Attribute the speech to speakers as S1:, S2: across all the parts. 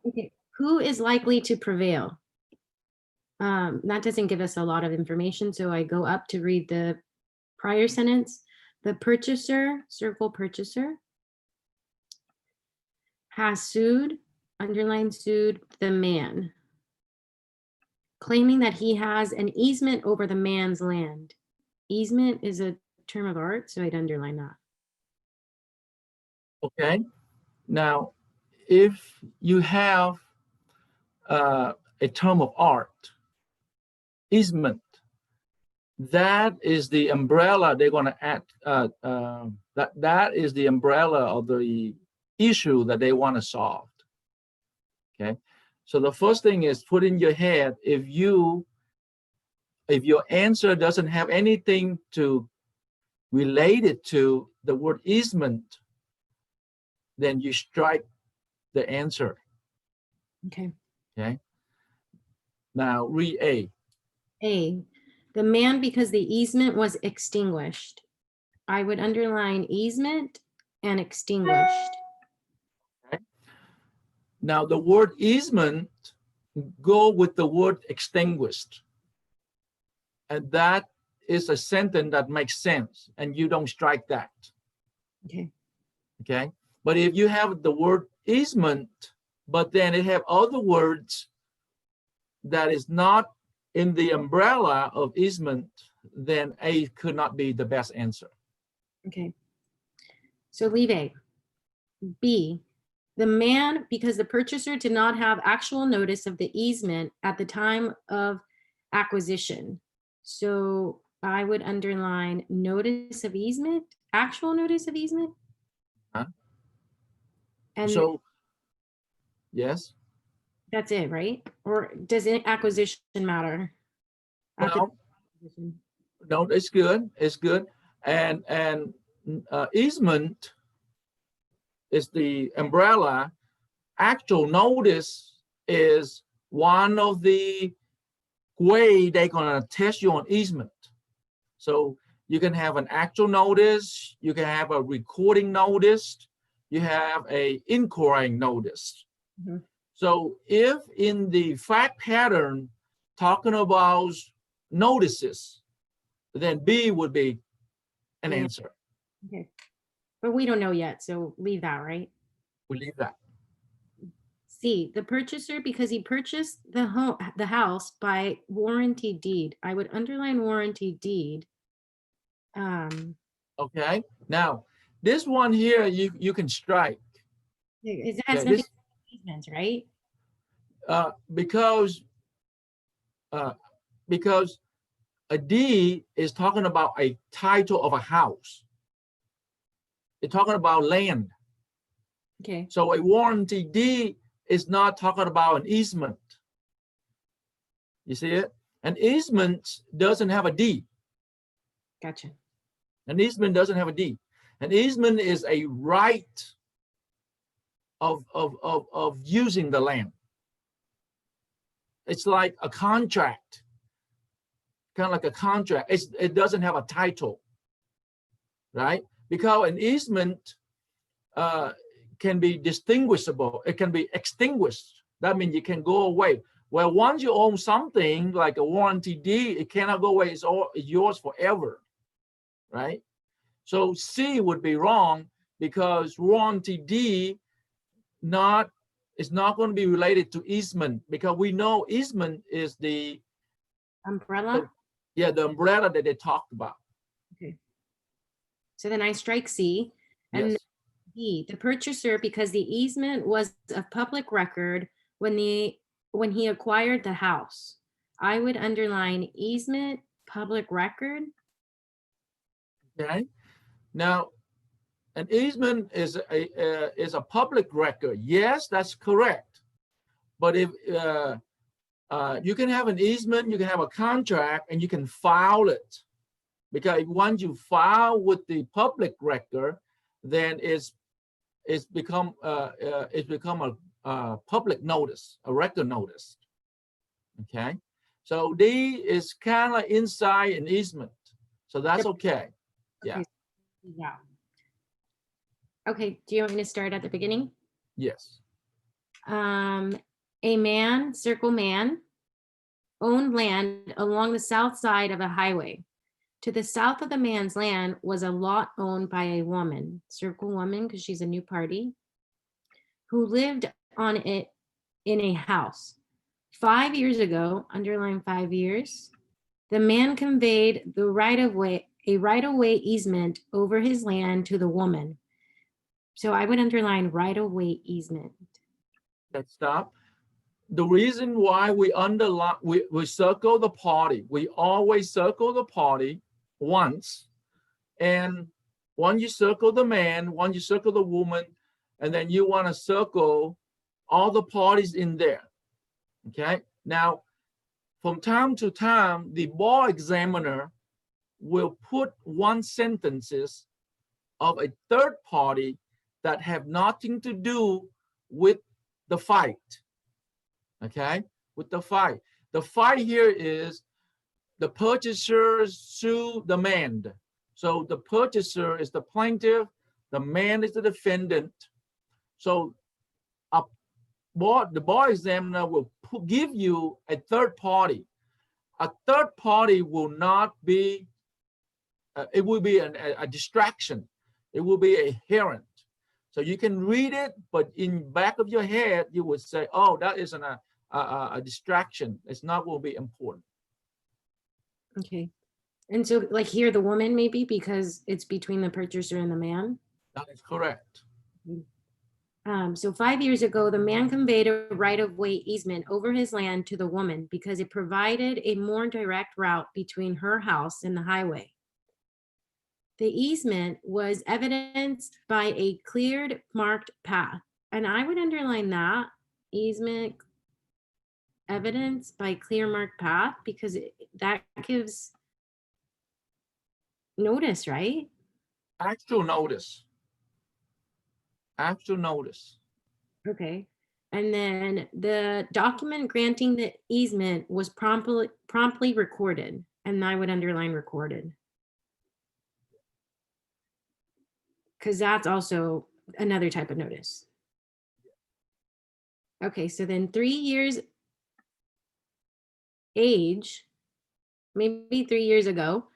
S1: Okay. Who is likely to prevail? That doesn't give us a lot of information, so I go up to read the prior sentence. The purchaser, circle purchaser, has sued, underline sued, the man, claiming that he has an easement over the man's land. Easement is a term of art, so I'd underline that.
S2: Okay. Now, if you have a term of art, easement, that is the umbrella they're going to add. That is the umbrella of the issue that they want to solve. Okay. So the first thing is put in your head, if your answer doesn't have anything to relate it to the word easement, then you strike the answer.
S1: Okay.
S2: Okay. Now read A.
S1: A, the man because the easement was extinguished. I would underline easement and extinguished.
S2: Okay. Now the word easement go with the word extinguished. And that is a sentence that makes sense, and you don't strike that.
S1: Okay.
S2: Okay. But if you have the word easement, but then it have other words that is not in the umbrella of easement, then A could not be the best answer.
S1: Okay. So leave A. B, the man because the purchaser did not have actual notice of the easement at the time of acquisition. So I would underline notice of easement, actual notice of easement.
S2: Huh?
S1: And
S2: So, yes.
S1: that's it, right? Or does acquisition matter?
S2: Well, no, it's good. It's good. And easement is the umbrella. Actual notice is one of the way they're gonna test you on easement. So you can have an actual notice, you can have a recording notice, you have a inquiring notice.
S1: Mhm.
S2: So if in the fact pattern talking about notices, then B would be an
S1: Yeah.
S2: answer.
S1: Okay. But we don't know yet, so leave that, right?
S2: We leave that.
S1: C, the purchaser because he purchased the house by warranty deed. I would underline warranty deed.
S2: Okay. Now this one here you can strike.
S1: It has
S2: Okay,
S1: nothing to do with easements, right?
S2: because a deed is talking about a title of a house. It's talking about land.
S1: Okay.
S2: So a warranty deed is not talking about an easement. You see it? An easement doesn't have a deed.
S1: Gotcha.
S2: An easement doesn't have a deed. An easement is a right of using the land. It's like a contract, kind of like a contract. It doesn't have a title, right? Because an easement can be distinguishable. It can be extinguished. That means it can go away. Well, once you own something like a warranty deed, it cannot go away. It's yours forever, right? So C would be wrong because warranty deed is not going to be related to easement, because we know easement is the
S1: Umbrella?
S2: the umbrella that they talked about.
S1: Okay. So then I strike C. And
S2: Yes.
S1: D, the purchaser because the easement was of public record when he acquired the house. I would underline easement, public record.
S2: Okay. Now, an easement is a public record. Yes, that's correct. But if you can have an easement, you can have a contract, and you can file it, because once you file with the public record, then it's become a public notice, a record notice. Okay, so D is kind of inside an easement, so that's okay. Yeah.
S1: Yeah. Okay, do you want me to start at the beginning?
S2: Yes.
S1: A man, circle man, owned land along the south side of a highway. To the south of the man's land was a lot owned by a woman, circle woman because she's a new party, who lived on it in a house. 5 years ago, underline 5 years, the man conveyed a right-of-way easement over his land to the woman. So I would underline right-of-way easement.
S2: Let's stop. The reason why we underline, we circle the party, we always circle the party once. And when you circle the man, when you circle the woman, and then you want to circle all the parties in there. Okay. Now, from time to time, the bar examiner will put one sentences of a third party that have nothing to do with the fight. Okay, with the fight. The fight here is the purchaser sue the man. So the purchaser is the plaintiff, the man is the defendant. So the bar examiner will give you a third party. A third party will not be, it will be a distraction. It will be a errant. So you can read it, but in back of your head, you would say, oh, that is a distraction. It's not will be important.
S1: Okay. And so like here, the woman maybe because it's between the purchaser and the man.
S2: That is correct.
S1: So 5 years ago, the man conveyed a right-of-way easement over his land to the woman because it provided a more direct route between her house and the highway. The easement was evidenced by a cleared marked path. And I would underline that easement evidence by clear marked path because that gives notice, right?
S2: Actual notice. Actual notice.
S1: Okay. And then the document granting the easement was promptly recorded. And I would underline recorded. Because that's also another type of notice. Okay, so then 3 years age, maybe 3 years ago,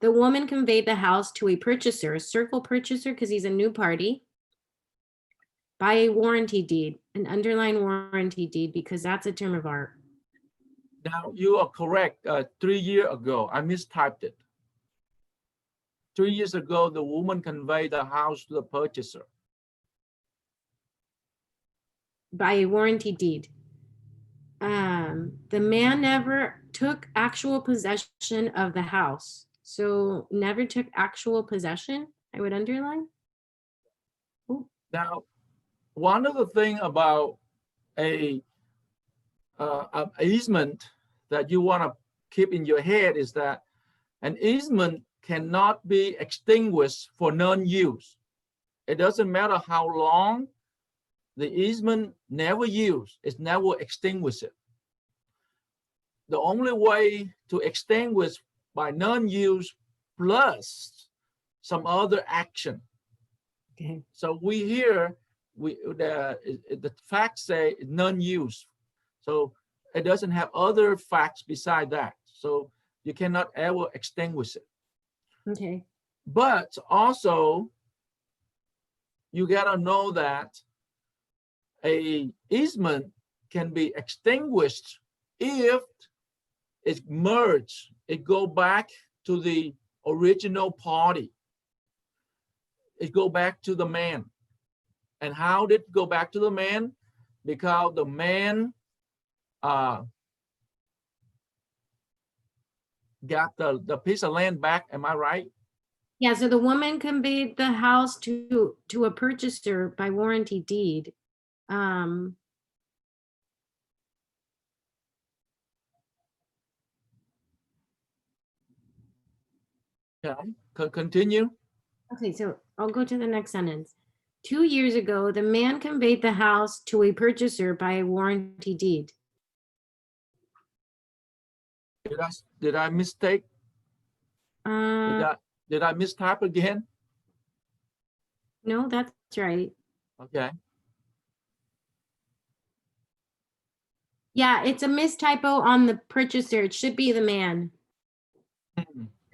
S1: the woman conveyed the house to a purchaser, a circle purchaser, because he's a new party, by a warranty deed, an underlying warranty deed, because that's a term of art.
S2: Now you are correct. 3 years ago, I mistyped it. 3 years ago, the woman conveyed the house to the purchaser.
S1: By a warranty deed. The man never took actual possession of the house. So never took actual possession, I would underline. Ooh.
S2: Now, one of the things about a easement that you want to keep in your head is that an easement cannot be extinguished for non-use. It doesn't matter how long the easement never used, it's never extinguished it. The only way to extinguish by non-use plus some other action.
S1: Okay.
S2: So we here, the facts say non-use. So it doesn't have other facts beside that. So you cannot ever extinguish it.
S1: Okay.
S2: But also, you gotta know that a easement can be extinguished if it merged, it go back to the original party. It go back to the man. And how did it go back to the man? Because the man got the piece of land back. Am I right?
S1: Yeah, so the woman conveyed the house to a purchaser by warranty deed.
S2: Okay, continue.
S1: Okay, so I'll go to the next sentence. 2 years ago, the man conveyed the house to a purchaser by a warranty deed.
S2: Did I mistake? Did I mistype again?
S1: No, that's right.
S2: Okay.
S1: Yeah, it's a mistypo on the purchaser. It should be the man.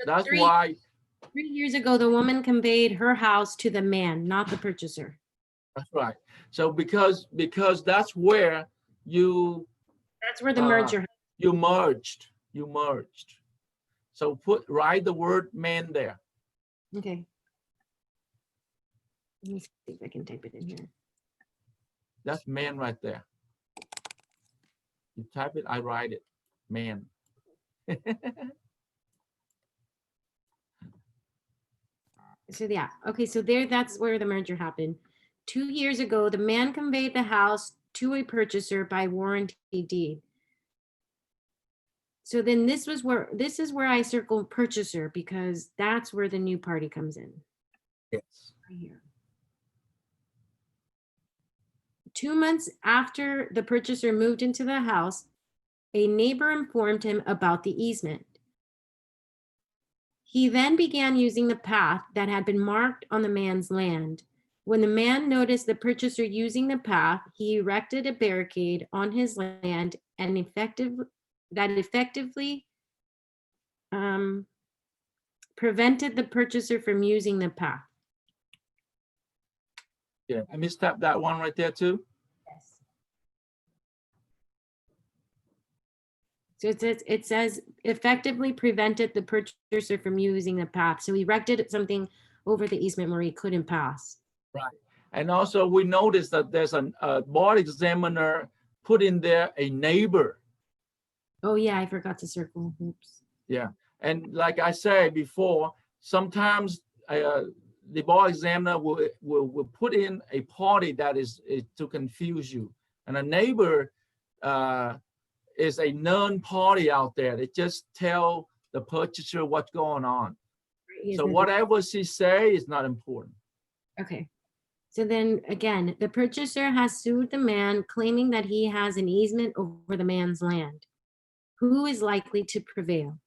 S2: That's
S1: Three-
S2: why,
S1: 3 years ago, the woman conveyed her house to the man, not the purchaser.
S2: that's right. So because that's where you
S1: That's where the
S2: uh,
S1: merger.
S2: you merged. So write the word man there.
S1: Okay. Let me see if I can type it in here.
S2: That's man right there. You type it, I write it. Man.
S1: So yeah, okay, so that's where the merger happened. 2 years ago, the man conveyed the house to a purchaser by warranty deed. So then this is where I circle purchaser because that's where the new party comes in.
S2: Yes.
S1: Right here. 2 months after the purchaser moved into the house, a neighbor informed him about the easement. He then began using the path that had been marked on the man's land. When the man noticed the purchaser using the path, he erected a barricade on his land and effectively prevented the purchaser from using the path.
S2: Yeah, I mistyped that one right there too.
S1: Yes. So it says effectively prevented the purchaser from using the path. So he erected something over the easement where he couldn't pass.
S2: Right. And also we noticed that there's a board examiner put in there a neighbor.
S1: Oh yeah, I forgot to circle. Oops.
S2: Yeah. And like I said before, sometimes the board examiner will put in a party that is to confuse you. And a neighbor is a known party out there. They just tell the purchaser what's going on. So whatever she say is not important.
S1: Okay. So then again, the purchaser has sued the man claiming that he has an easement over the man's land. Who is likely to prevail?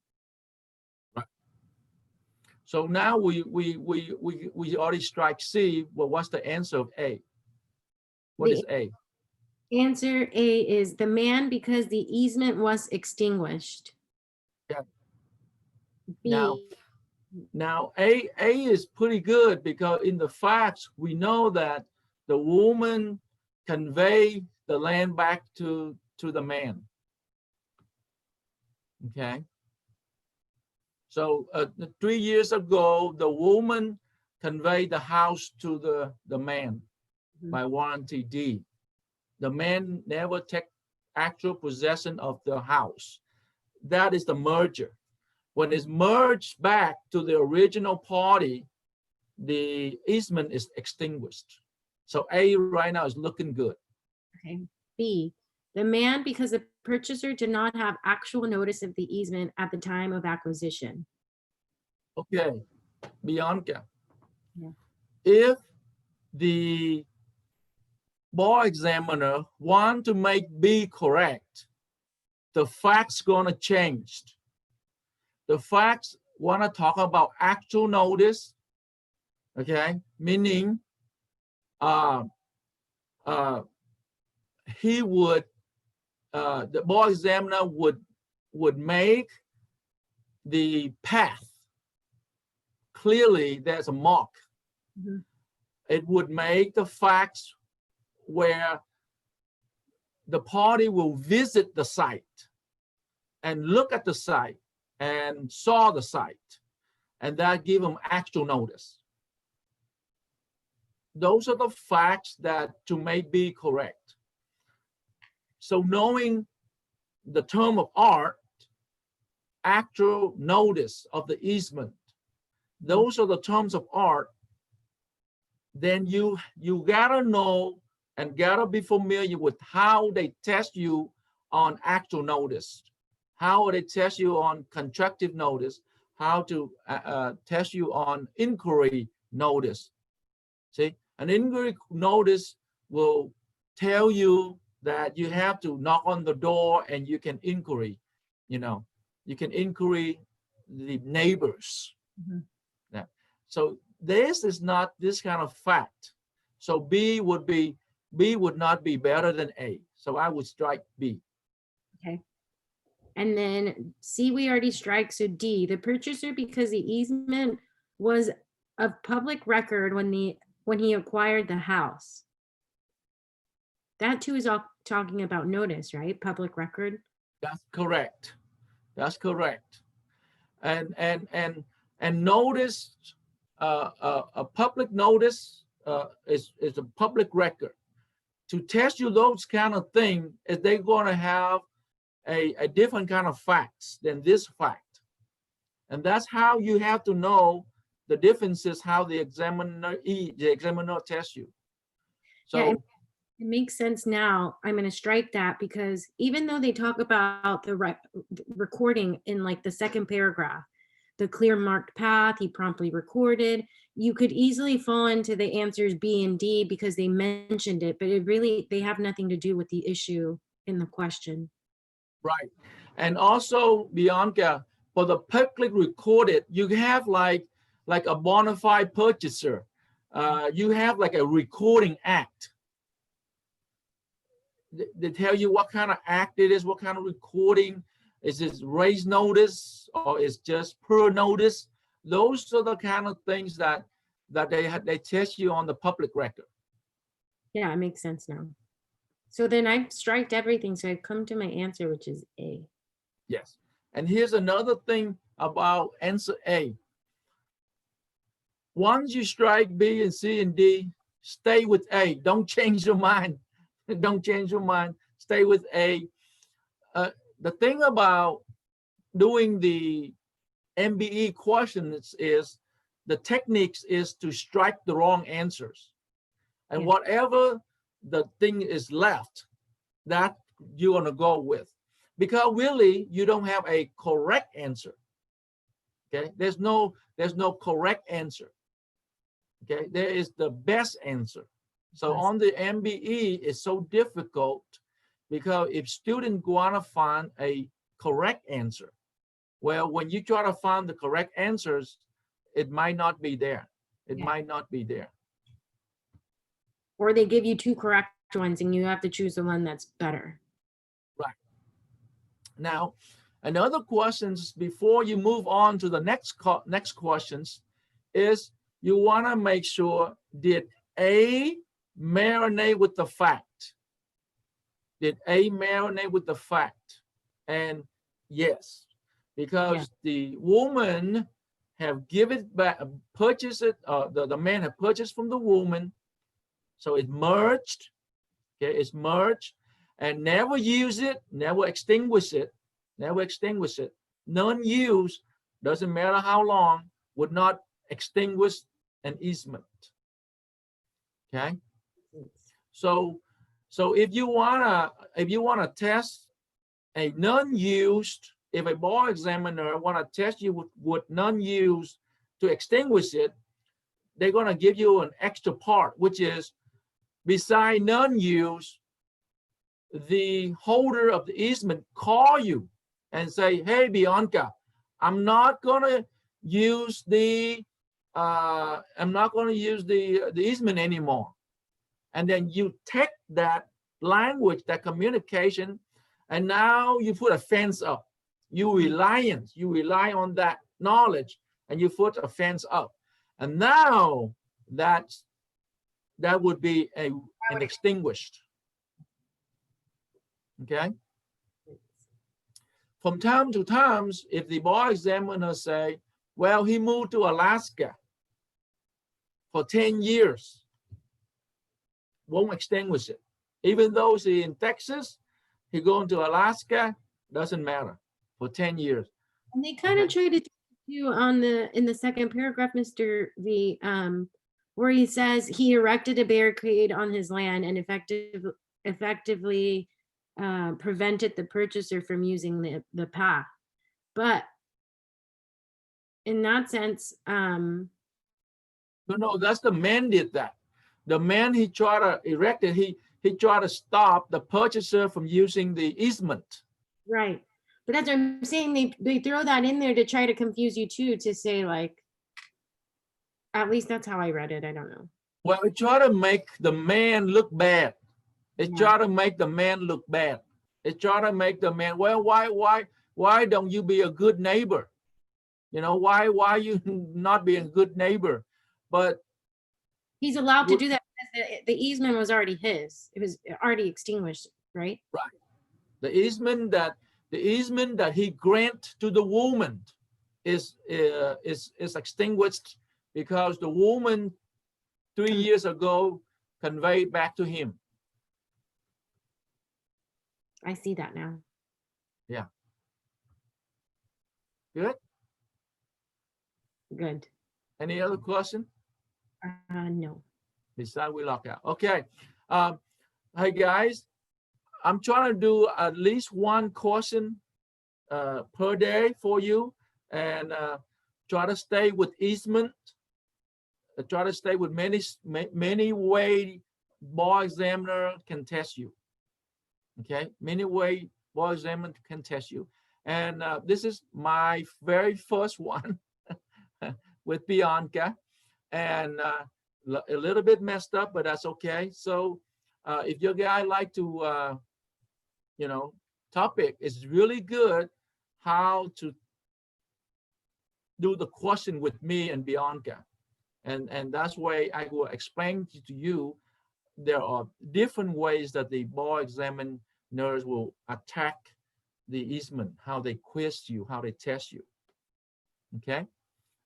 S2: So now we already strike C. Well, what's the answer of A? What is A?
S1: Answer A is the man because the easement was extinguished.
S2: Yeah.
S1: B.
S2: Now A is pretty good because in the facts we know that the woman conveyed the land back to the man. Okay. So 3 years ago, the woman conveyed the house to the man by warranty deed. The man never took actual possession of the house. That is the merger. When it's merged back to the original party, the easement is extinguished. So A right now is looking good.
S1: Okay. B, the man because the purchaser did not have actual notice of the easement at the time of acquisition.
S2: Okay, Bianca.
S1: Yeah.
S2: If the board examiner want to make B correct, the facts gonna change. The facts want to talk about actual notice, okay? Meaning he would, the board examiner would make the path. Clearly there's a mark.
S1: Mhm.
S2: It would make the facts where the party will visit the site and look at the site and saw the site, and that give them actual notice. Those are the facts that to make B correct. So knowing the term of art, actual notice of the easement, those are the terms of art, then you gotta know and gotta be familiar with how they test you on actual notice, how they test you on constructive notice, how to test you on inquiry notice. See, an inquiry notice will tell you that you have to knock on the door and you can inquiry, you can inquiry the neighbors.
S1: Mhm.
S2: Yeah. So this is not this kind of fact. So B would not be better than A. So I would strike B.
S1: Okay. And then C, we already strike. So D, the purchaser, because the easement was of public record when he acquired the house. That too is all talking about notice, right? Public record.
S2: That's correct. That's correct. And notice, a public notice is a public record. To test you those kind of things, is they're going to have a different kind of facts than this fact. And that's how you have to know the differences, how the examiner tests you. So
S1: Yeah, it makes sense now. I'm going to strike that because even though they talk about the recording in like the second paragraph, the clear marked path, he promptly recorded, you could easily fall into the answers B and D because they mentioned it, but they have nothing to do with the issue in the question.
S2: right. And also, Bianca, for the public recorded, you have like a bona fide purchaser. You have like a recording act. They tell you what kind of act it is, what kind of recording. Is it raised notice or is just per notice? Those are the kind of things that they test you on the public record.
S1: Yeah, it makes sense now. So then I've striked everything. So I've come to my answer, which is A.
S2: Yes. And here's another thing about answer A. Once you strike B and C and D, stay with A. Don't change your mind. Don't change your mind. Stay with A. The thing about doing the MBE questions is the techniques is to strike the wrong answers. And
S1: Yeah.
S2: whatever the thing is left, that you're going to go with. Because really, you don't have a correct answer. Okay, there's no correct answer. Okay, there is the best answer. So
S1: Yes.
S2: on the MBE, it's so difficult because if students want to find a correct answer, well, when you try to find the correct answers, it might not be there. It
S1: Yeah.
S2: might not be there.
S1: Or they give you two correct ones and you have to choose the one that's better.
S2: Now, another questions before you move on to the next questions is you want to make sure, did A marinate with the fact? Did A marinate with the fact? And yes, because the woman have given back, purchased it, the man have purchased from the woman. So it merged, okay, it's merged and never use it, never extinguish it, never extinguish it. Non-use, doesn't matter how long, would not extinguish an easement. Okay. So if you wanna test a non-used, if a bar examiner wanna test you with non-used to extinguish it, they're gonna give you an extra part, which is beside non-use, the holder of the easement call you and say, "Hey, Bianca, I'm not gonna use the easement anymore." And then you take that language, that communication, and now you put a fence up. You rely on that knowledge, and you put a fence up. And now that would be an extinguished. Okay. From time to time, if the bar examiner say, well, he moved to Alaska for 10 years, won't extinguish it. Even though he's in Texas, he going to Alaska, doesn't matter, for 10 years.
S1: And they kind of try to do on in the second paragraph, Mr. V, where he says he erected a barricade on his land and effectively prevented the purchaser from using the path. But in that sense,
S2: No, that's the man did that. The man, he tried to erect it, he tried to stop the purchaser from using the easement.
S1: right. But that's what I'm saying, they throw that in there to try to confuse you too, to say like, at least that's how I read it, I don't know.
S2: Well, it try to make the man look bad. It
S1: Yeah.
S2: try to make the man look bad. It's trying to make the man, well, why don't you be a good neighbor? You know, why you not being a good neighbor? But
S1: He's allowed to
S2: Would-
S1: do that because the easement was already his. It was already extinguished, right?
S2: the easement that he grant to the woman is extinguished because the woman 3 years ago conveyed back to him.
S1: I see that now.
S2: Good.
S1: Good.
S2: Any other question?
S1: No.
S2: Besides we lock out. Okay. Hey guys, I'm trying to do at least one question per day for you, and try to stay with easement. Try to stay with many way bar examiner can test you. Okay, many way bar examiner can test you, and this is my very first one with Bianca, and a little bit messed up, but that's okay. So if your guy like to, you know, topic is really good, how to do the question with me and Bianca. And that's why I will explain to you, there are different ways that the bar examiners will attack the easement, how they quiz you, how they test you. Okay.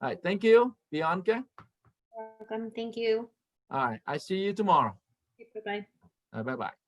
S2: All right. Thank you, Bianca.
S1: Welcome. Thank you.
S2: All right. I see you tomorrow.
S1: Bye-bye.
S2: Bye-bye.